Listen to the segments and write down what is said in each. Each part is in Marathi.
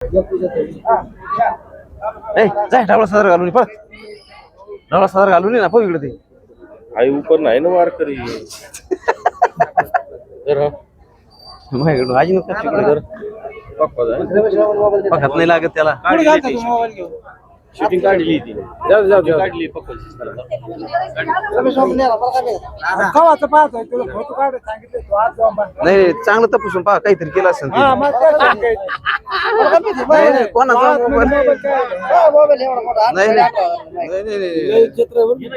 जाय ढाबळा सदर घालून पळ ढाबळा सदर घालून ना पळ इकडे ते आई ऊपर नाही ना मार करी माझ्याकडून आजी नको पखत नाही लागत त्याला शूटिंग काढली ती काढली नाही चांगलं तपासून पहा काहीतरी केलं असेल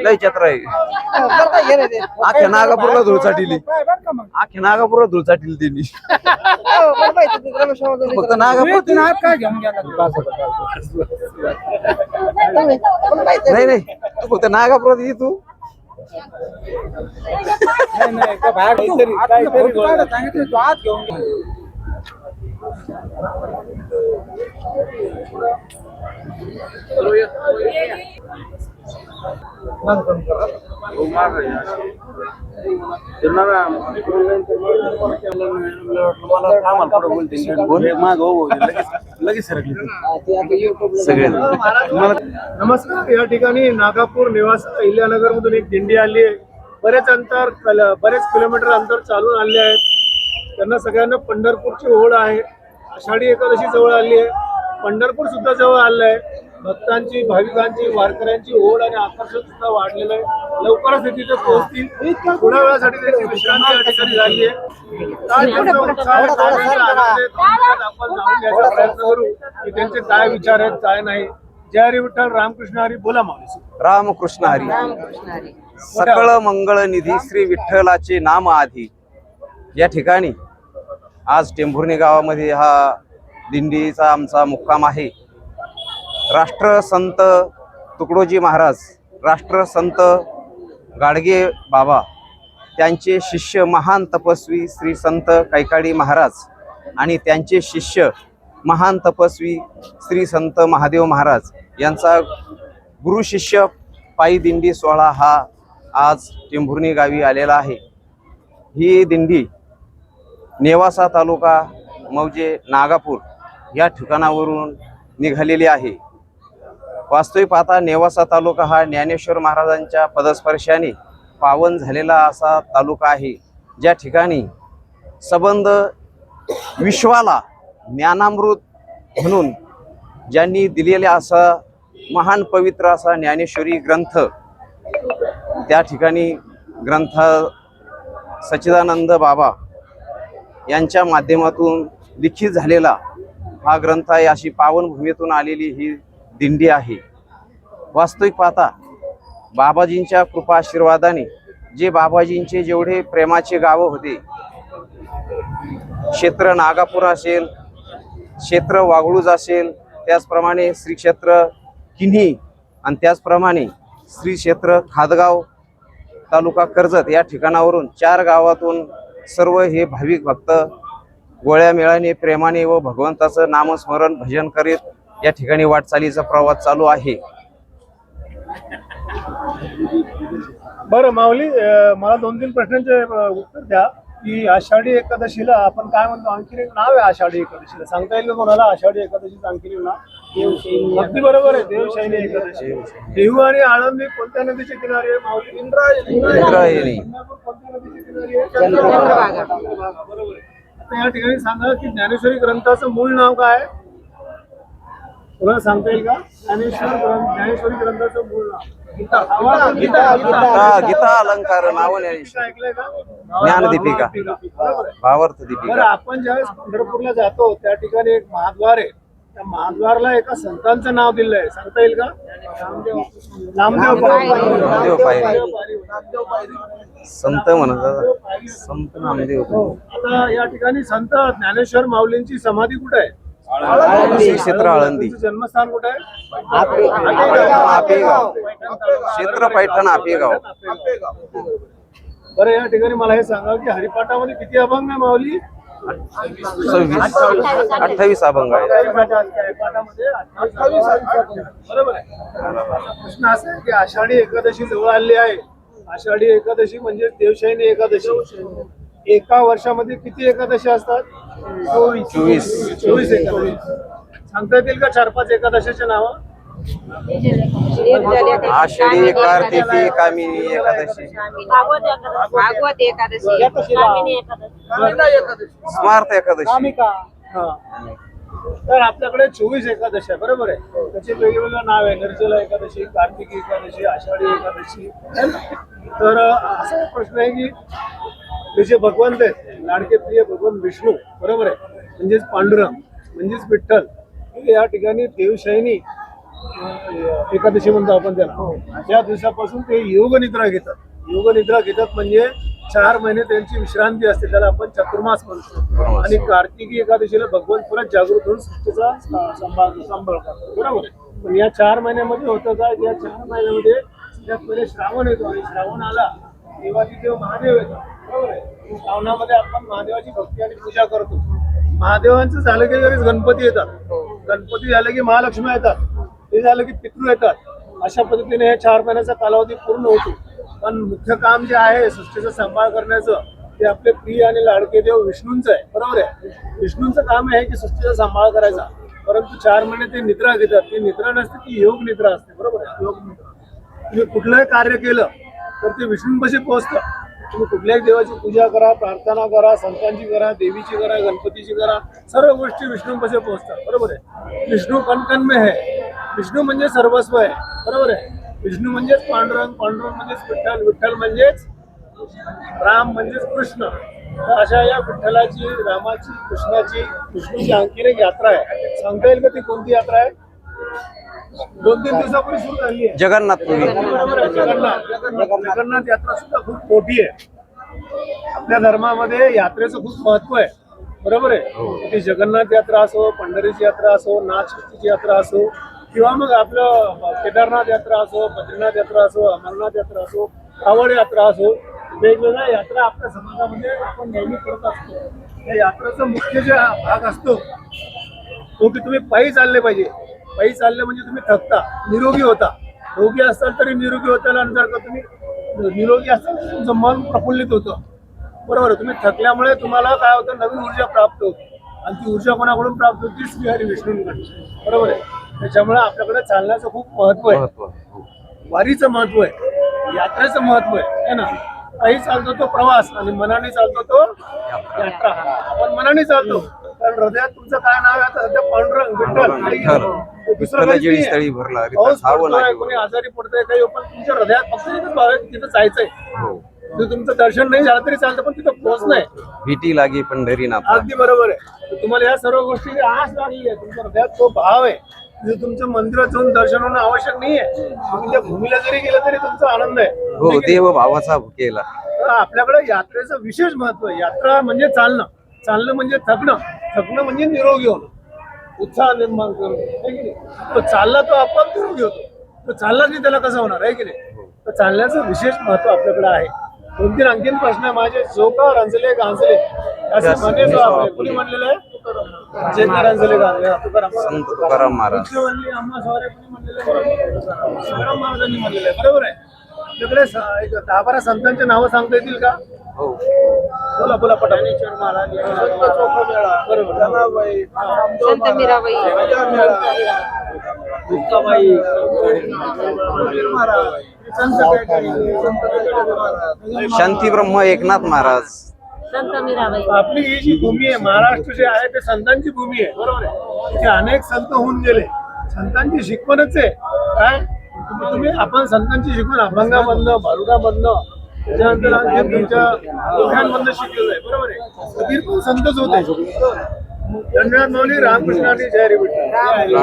लय चत्र आहे अख्ख्या नागापूरला धूळ चाटिली अख्ख्या नागापूरला धूळ चाटिली त्यांनी फक्त नागापूर नाही नाही तू फक्त नागापुरात ये तू नमस्कार. या ठिकाणी नागापूर निवास अहिल्यानगर मधून एक दिंडी आली आहे. बरेच किलोमीटर अंतर चालून आले आहेत. त्यांना सगळ्यांना पंढरपूरची ओढ आहे. आषाढी एकादशी जवळ आली आहे. पंढरपूर सुद्धा जवळ आलं आहे. भक्तांची, भाविकांची, वारकऱ्यांची ओढ आणि आकर्षण सुद्धा वाढलेलं आहे. लवकरच ते तिथे पोहोचतील. थोड्या वेळासाठी त्यांची विश्रांती या ठिकाणी झाली आहे. आपण जाणून घ्यायचा प्रयत्न करू की त्यांचे काय विचार आहेत, काय नाही. जय हरी विठ्ठल, रामकृष्ण हरी. बोला माऊली. रामकृष्ण हरी. सकळ मंगळ निधी श्री विठ्ठलाचे नाम आधी. या ठिकाणी आज टेंभुर्णी गावामध्ये हा दिंडीचा आमचा मुक्काम आहे. राष्ट्रसंत तुकडोजी महाराज, राष्ट्रसंत गाडगे बाबा, त्यांचे शिष्य महान तपस्वी श्री संत कैकाडी महाराज आणि त्यांचे शिष्य महान तपस्वी श्री संत महादेव महाराज यांचा गुरु शिष्य पायी दिंडी सोहळा हा आज टेंभुर्णी गावी आलेला आहे. ही दिंडी नेवासा तालुका मौजे नागापूर या ठिकाणावरून निघालेली आहे. वास्तविक पाहता नेवासा तालुका हा ज्ञानेश्वर महाराजांच्या पदस्पर्शाने पावन झालेला असा तालुका आहे. ज्या ठिकाणी सबंध विश्वाला ज्ञानामृत म्हणून ज्यांनी दिलेला असा महान पवित्र असा ज्ञानेश्वरी ग्रंथ, त्या ठिकाणी ग्रंथ सच्चिदानंद बाबा यांच्या माध्यमातून लिखित झालेला हा ग्रंथ आहे. अशी पावन भूमीतून आलेली ही दिंडी आहे. वास्तविक पाहता बाबाजींच्या कृपा आशीर्वादाने जे बाबाजींचे जेवढे प्रेमाचे गावं होते, क्षेत्र नागापूर असेल, क्षेत्र वाघळूज असेल, त्याचप्रमाणे श्री क्षेत्र किन्ही आणि त्याचप्रमाणे श्री क्षेत्र खादगाव तालुका कर्जत या ठिकाणावरून 4 गावातून सर्व हे भाविक भक्त गोळ्या मेळाने प्रेमाने व भगवंताचं नामस्मरण भजन करीत या ठिकाणी वाटचालीचा प्रवास चालू आहे. बरं माऊली, मला 2-3 प्रश्नांचे उत्तर द्या की आषाढी एकादशीला आपण काय म्हणतो? आणखी एक नाव आहे आषाढी एकादशीला, सांगता येईल का कोणाला? आषाढी एकादशीचं आणखी नाव? अगदी बरोबर आहे, देवशैनी एकादशी. देहू आणि आळंदी कोणत्या नदीच्या किनारी आहे माऊली? इंद्रायणी. कोणत्या नदीच्या किनारी आहे? चंद्रभागा. बरोबर आहे. आता या ठिकाणी सांगा की ज्ञानेश्वरी ग्रंथाचं मूळ नाव काय? तुला सांगता येईल का? ज्ञानेश्वरी ग्रंथाचं मूळ नाव? गीता अलंकार नाव ऐकलंय का? ज्ञानदीपिका, भावार्थ दीपिका. बरं, आपण ज्यावेळेस पंढरपूरला जातो त्या ठिकाणी एक महाद्वार आहे. त्या महाद्वारला एका संतांचं नाव दिलंय, सांगता येईल का? नामदेव पायरी. संत म्हणतात, संत नामदेव. आता या ठिकाणी संत ज्ञानेश्वर माऊलींची समाधी कुठे आहे? क्षेत्र आळंदी. जन्मस्थान कुठे आहे? आपेगाव. क्षेत्र पैठण आपेगाव. बरं, या ठिकाणी मला हे सांगा की हरिपाठामध्ये किती अभंग आहे माऊली? 28 अभंग आहे. बरोबर आहे. प्रश्न असा आहे की आषाढी एकादशी जवळ आली आहे. आषाढी एकादशी म्हणजे देवशैनी एकादशी. एका वर्षामध्ये किती एकादशी असतात? 24. 24 एकादशी. सांगता येतील का 4-5 एकादशीचे नाव? आषाढी, कार्तिकी, कामिनी एकादशी, भागवत एकादशी, कामिनी एकादशी, स्मार्त एकादशी. हा. तर आपल्याकडे 24 एकादशी आहे, बरोबर आहे. त्याचे वेगवेगळं नाव आहे. निर्जला एकादशी, कार्तिकी एकादशी, आषाढी एकादशी, है ना? तर असा एक प्रश्न आहे की हे जे भगवंत आहेत, लाडके प्रिय भगवान विष्णू, बरोबर आहे, म्हणजेच पांडुरंग, म्हणजेच विठ्ठल, हे या ठिकाणी देवशयनी एकादशी म्हणतो आपण त्याला. त्या दिवसापासून ते योग निद्रा घेतात. योग निद्रा घेतात म्हणजे 4 महिने त्यांची विश्रांती असते, त्याला आपण चतुर्मास म्हणतो. आणि कार्तिकी एकादशीला भगवान परत जागृत होऊन सृष्टीचा सांभाळ करतो, बरोबर आहे. पण या 4 महिन्यामध्ये होतं काय, या 4 महिन्यामध्ये सगळ्यात पहिले श्रावण येतो, आणि श्रावण आला देवाची देव महादेव येतात, बरोबर आहे. श्रावणामध्ये आपण महादेवाची भक्ती आणि पूजा करतो. महादेवांचं झालं की लगेच गणपती येतात, गणपती झालं की महालक्ष्मी येतात, ते झालं की पितृ येतात. अशा पद्धतीने हे 4 महिन्याचा कालावधी पूर्ण होतो. पण मुख्य काम जे आहे सृष्टीचा सांभाळ करण्याचं, ते आपले प्रिय आणि लाडके देव विष्णूंचं आहे, बरोबर आहे. विष्णूंचं काम आहे की सृष्टीचा सांभाळ करायचा. परंतु 4 महिने ते निद्रा घेतात. ती निद्रा नसते, ती योग निद्रा असते, बरोबर आहे. योग निद्रा. तुम्ही कुठलंही कार्य केलं तर ते विष्णूंपाशी पोहोचतं. तुम्ही कुठल्याही देवाची पूजा करा, प्रार्थना करा, संतांची करा, देवीची करा, गणपतीची करा, सर्व गोष्टी विष्णूंपाशी पोहोचतात, बरोबर आहे. विष्णू कण में है. विष्णू म्हणजे सर्वस्व आहे, बरोबर आहे. विष्णू म्हणजेच पांडुरंग, पांडुरंग म्हणजेच विठ्ठल, विठ्ठल म्हणजेच राम, म्हणजेच कृष्ण. तर अशा या विठ्ठलाची, रामाची, कृष्णाची, विष्णूची आणखीन एक यात्रा आहे. सांगता येईल का ती कोणती यात्रा आहे? 2-3 दिवसापूर्वी सुरू झाली आहे. जगन्नाथपुरी. बरोबर आहे. जगन्नाथ यात्रा सुद्धा खूप मोठी आहे. आपल्या धर्मामध्ये यात्रेचं खूप महत्व आहे, बरोबर आहे. ती जगन्नाथ यात्रा असो, पंढरीची यात्रा असो, नाथषष्ठीची यात्रा असो, किंवा मग आपलं केदारनाथ यात्रा असो, बद्रीनाथ यात्रा असो, अमरनाथ यात्रा असो, कावड यात्रा असो, वेगवेगळ्या यात्रा आपल्या समाजामध्ये आपण नेहमी करत असतो. या यात्रेचा मुख्य जे भाग असतो तो की तुम्ही पायी चालले पाहिजे. पायी चालले म्हणजे तुम्ही थकता, निरोगी होता. रोगी असाल तरी निरोगी होतानंतर का तुम्ही निरोगी असाल तर तुमचं मन प्रफुल्लित होतं, बरोबर आहे. तुम्ही थकल्यामुळे तुम्हाला काय होतं, नवीन ऊर्जा प्राप्त होते. आणि ती ऊर्जा कोणाकडून प्राप्त होती? श्रीहरी विष्णूंकडून, बरोबर आहे. त्याच्यामुळे आपल्याकडे चालण्याचं खूप महत्व आहे. वारीचं महत्व आहे, यात्रेचं महत्व आहे, है ना. पायी चालतो तो प्रवास, आणि मनाने चालतो तो यात्रा. आपण मनाने चालतो कारण हृदयात तुमचं काय नाव आहे आता सध्या? पांडुरंग, विठ्ठल. दुसरं काहीच नाहीये. पाऊस पडतोय, कोणी आजारी पडतोय, काही, पण तुमच्या हृदयात फक्त एकच भाव आहे, तिथं जायचंय. तुमचं दर्शन नाही झालं तरी चालतं, पण तिथं पोहोचणंय. भीती लागी पंढरीनाथ. अगदी बरोबर आहे. तुम्हाला या सर्व गोष्टीची आस लागली आहे, तुमच्या हृदयात तो भाव आहे. तुमच्या मंदिरात जाऊन दर्शन होणं आवश्यक नाहीये. तुम्ही त्या भूमीला जरी गेलं तरी तुमचा आनंद आहे. हो, देव भावाचा केला. तर आपल्याकडे यात्रेचं विशेष महत्व आहे. यात्रा म्हणजे चालणं, चालणं म्हणजे थकणं, थकणं म्हणजे निरोगी होणं, उत्साह निर्माण करणं, आहे की नाही. तो चालला तो आपोआप निरोगी होतो. तो चालला की त्याला कसं होणार, आहे की नाही. तर चालण्याचं विशेष महत्व आपल्याकडे आहे. 2-3 आणखीन प्रश्न आहे माझे. जो का रंजले गांजले असे म्हणे जो आपले कोणी म्हणलेलं आहे? जे का रंजले गांजले, संत तुकाराम महाराज. म्हणली अम्मा स्वारे कोणी म्हणलेलं आहे? तुकाराम महाराजांनी म्हणलेलं आहे, बरोबर आहे. आपल्याकडे एक 10-12 संतांचे नावं सांगता येतील का? हो. बोला बोला पटापट. महाराज, बरोबर. संत मीराबाई, शांती ब्रह्म एकनाथ महाराज. संत मीराबाई. आपली ही जी भूमी आहे, महाराष्ट्र जे आहे, ते संतांची भूमी आहे, बरोबर आहे. तिथे अनेक संत होऊन गेले. संतांची शिकवणच आहे काय. तुम्ही आपण संतांची शिकवण अभंगामधनं, भारुडामधनं, त्याच्यानंतर आणखी तुमच्या दोघांमधनं शिकलेलं आहे, बरोबर आहे. कबीर पण संतच होते. धन्यवाद माऊली. रामकृष्ण आणि जय हरी विठ्ठल.